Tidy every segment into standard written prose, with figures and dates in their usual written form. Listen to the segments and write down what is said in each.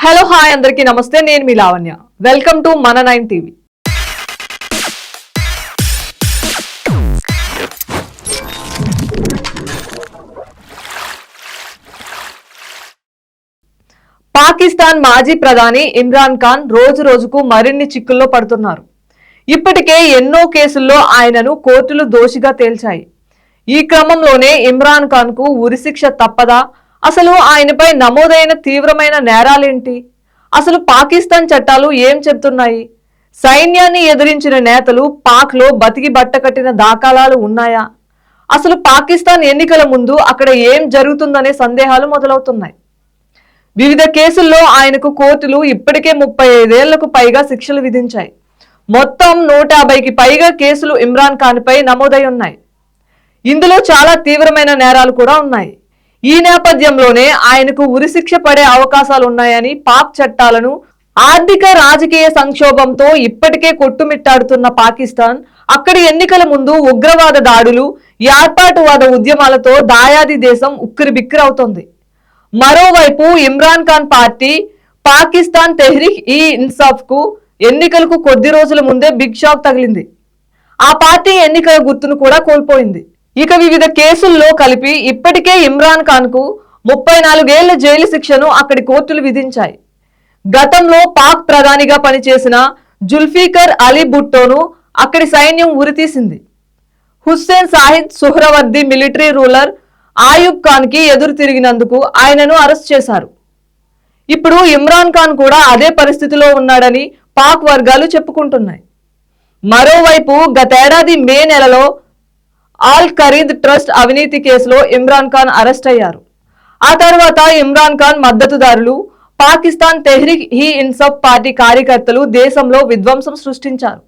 Hello hi అందరికీ నమస్తే. నేను మీ లావణ్య. వెల్కమ్ టు మన 9 టీవీ. పాకిస్తాన్ మాజీ ప్రధాని ఇమ్రాన్ ఖాన్ రోజు రోజుకు మరిన్ని చిక్కుల్లో పడుతున్నారు. ఇప్పటికే ఎన్నో కేసుల్లో ఆయనను కోర్టులు దోషిగా తేల్చాయి. ఈ క్రమంలోనే ఇమ్రాన్ ఖాన్ కు ఉరిశిక్ష తప్పదా? అసలు ఆయనపై నమోదైన తీవ్రమైన నేరాలేంటి? అసలు పాకిస్తాన్ చట్టాలు ఏం చెప్తున్నాయి? సైన్యాన్ని ఎదిరించిన నేతలు పాక్ లో బతికి బట్టకట్టిన దాఖలాలు ఉన్నాయా? అసలు పాకిస్తాన్ ఎన్నికల ముందు అక్కడ ఏం జరుగుతుందనే సందేహాలు మొదలవుతున్నాయి. వివిధ కేసుల్లో ఆయనకు కోర్టులు ఇప్పటికే 35 ఏళ్లకు పైగా శిక్షలు విధించాయి. మొత్తం 150కి పైగా కేసులు ఇమ్రాన్ ఖాన్ పై నమోదై ఉన్నాయి. ఇందులో చాలా తీవ్రమైన నేరాలు కూడా ఉన్నాయి. ఈ నేపథ్యంలోనే ఆయనకు ఉరిశిక్ష పడే అవకాశాలు ఉన్నాయని పాక్ చట్టాలను ఆర్థిక రాజకీయ సంక్షోభంతో ఇప్పటికే కొట్టుమిట్టాడుతున్న పాకిస్తాన్ అక్కడి ఎన్నికల ముందు ఉగ్రవాద దాడులు, ఏర్పాటువాద ఉద్యమాలతో దాయాది దేశం ఉక్కిరిబిక్కిరవుతోంది. మరోవైపు ఇమ్రాన్ ఖాన్ పార్టీ పాకిస్తాన్ తెహ్రీక్ ఈ ఇన్సాఫ్ కు ఎన్నికలకు కొద్ది రోజుల ముందే బిగ్ షాక్ తగిలింది. ఆ పార్టీ ఎన్నికల గుర్తును కూడా కోల్పోయింది. ఇక వివిధ కేసుల్లో కలిపి ఇప్పటికే ఇమ్రాన్ ఖాన్ కు 34 ఏళ్ల జైలు శిక్షను అక్కడి కోర్టులు విధించాయి. గతంలో పాక్ ప్రధానిగా పనిచేసిన జుల్ఫికర్ అలీ భుట్టోను అక్కడి సైన్యం ఉరితీసింది. హుస్సేన్ సాహిద్ సుహ్రవర్ది మిలిటరీ రూలర్ ఆయూబ్ ఖాన్ కి ఎదురు తిరిగినందుకు ఆయనను అరెస్ట్ చేశారు. ఇప్పుడు ఇమ్రాన్ ఖాన్ కూడా అదే పరిస్థితిలో ఉన్నాడని పాక్ వర్గాలు చెప్పుకుంటున్నాయి. మరోవైపు గతేడాది మే నెలలో ఆల్ ఖరీద్ ట్రస్ట్ అవినీతి కేసులో ఇమ్రాన్ ఖాన్ అరెస్ట్ అయ్యారు. ఆ తర్వాత ఇమ్రాన్ ఖాన్ మద్దతుదారులు పాకిస్తాన్ తెహ్రీక్ ఈ ఇన్సాఫ్ పార్టీ కార్యకర్తలు దేశంలో విధ్వంసం సృష్టించారు.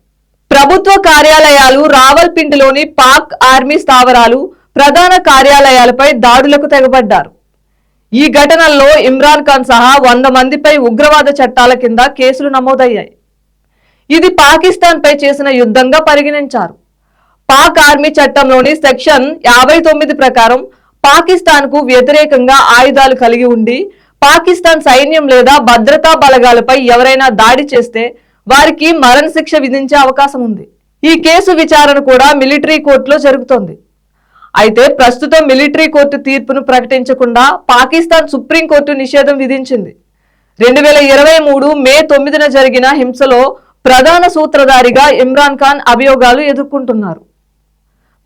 ప్రభుత్వ కార్యాలయాలు, రావల్పిండిలోని పాక్ ఆర్మీ స్థావరాలు, ప్రధాన కార్యాలయాలపై దాడులకు తెగబడ్డారు. ఈ ఘటనల్లో ఇమ్రాన్ ఖాన్ సహా 100 మందిపై ఉగ్రవాద చట్టాల కింద కేసులు నమోదయ్యాయి. ఇది పాకిస్తాన్ పై చేసిన యుద్ధంగా పరిగణించారు. పాక్ ఆర్మీ చట్టంలోని సెక్షన్ 59 ప్రకారం పాకిస్తాన్ కు వ్యతిరేకంగా ఆయుధాలు కలిగి ఉండి పాకిస్తాన్ సైన్యం లేదా భద్రతా బలగాలపై ఎవరైనా దాడి చేస్తే వారికి మరణశిక్ష విధించే అవకాశం ఉంది. ఈ కేసు విచారణ కూడా మిలిటరీ కోర్టులో జరుగుతోంది. అయితే ప్రస్తుతం మిలిటరీ కోర్టు తీర్పును ప్రకటించకుండా పాకిస్తాన్ సుప్రీంకోర్టు నిషేధం విధించింది. 2023 మే 9న జరిగిన హింసలో ప్రధాన సూత్రధారిగా ఇమ్రాన్ ఖాన్ అభియోగాలు ఎదుర్కొంటున్నారు.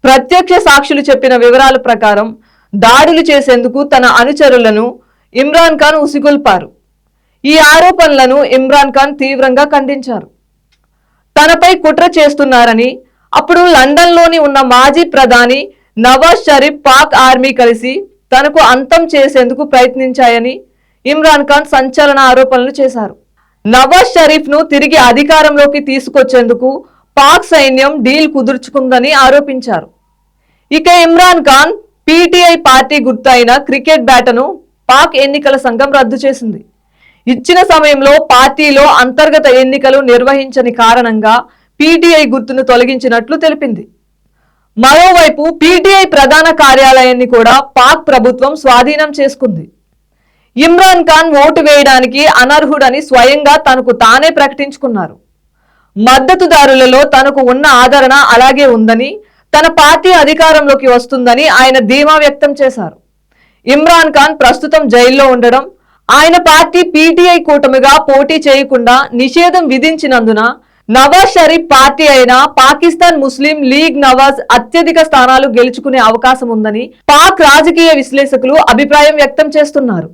ప్రత్యక్ష సాక్షులు చెప్పిన వివరాల ప్రకారం దాడులు చేసేందుకు తన అనుచరులను ఇమ్రాన్ ఖాన్ ఉసిగొల్పారు. ఈ ఆరోపణలను ఇమ్రాన్ ఖాన్ తీవ్రంగా ఖండించారు. తనపై కుట్ర చేస్తున్నారని, అప్పుడు లండన్లోని ఉన్న మాజీ ప్రధాని నవాజ్ షరీఫ్ పాక్ ఆర్మీ కలిసి తనకు అంతం చేసేందుకు ప్రయత్నించాయని ఇమ్రాన్ ఖాన్ సంచలన ఆరోపణలు చేశారు. నవాజ్ షరీఫ్ ను తిరిగి అధికారంలోకి తీసుకొచ్చేందుకు పాక్ సైన్యం డీల్ కుదుర్చుకుందని ఆరోపించారు. ఇక ఇమ్రాన్ ఖాన్ పీటీఐ పార్టీ గుర్తు అయిన క్రికెట్ బ్యాట్ను పాక్ ఎన్నికల సంఘం రద్దు చేసింది. ఇచ్చిన సమయంలో పార్టీలో అంతర్గత ఎన్నికలు నిర్వహించని కారణంగా పీటీఐ గుర్తును తొలగించినట్లు తెలిపింది. మరోవైపు పీటీఐ ప్రధాన కార్యాలయాన్ని కూడా పాక్ ప్రభుత్వం స్వాధీనం చేసుకుంది. ఇమ్రాన్ ఖాన్ ఓటు వేయడానికి అనర్హుడని స్వయంగా తనకు తానే ప్రకటించుకున్నారు. మద్దతుదారులలో తనకు ఉన్న ఆదరణ అలాగే ఉందని, తన పార్టీ అధికారంలోకి వస్తుందని ఆయన ధీమా వ్యక్తం చేశారు. ఇమ్రాన్ ఖాన్ ప్రస్తుతం జైల్లో ఉండడం, ఆయన పార్టీ పీటీఐ కూటమిగా పోటీ చేయకుండా నిషేధం విధించినందున నవాజ్ షరీఫ్ పార్టీ అయిన పాకిస్తాన్ ముస్లిం లీగ్ నవాజ్ అత్యధిక స్థానాలు గెలుచుకునే అవకాశం ఉందని పాక్ రాజకీయ విశ్లేషకులు అభిప్రాయం వ్యక్తం చేస్తున్నారు.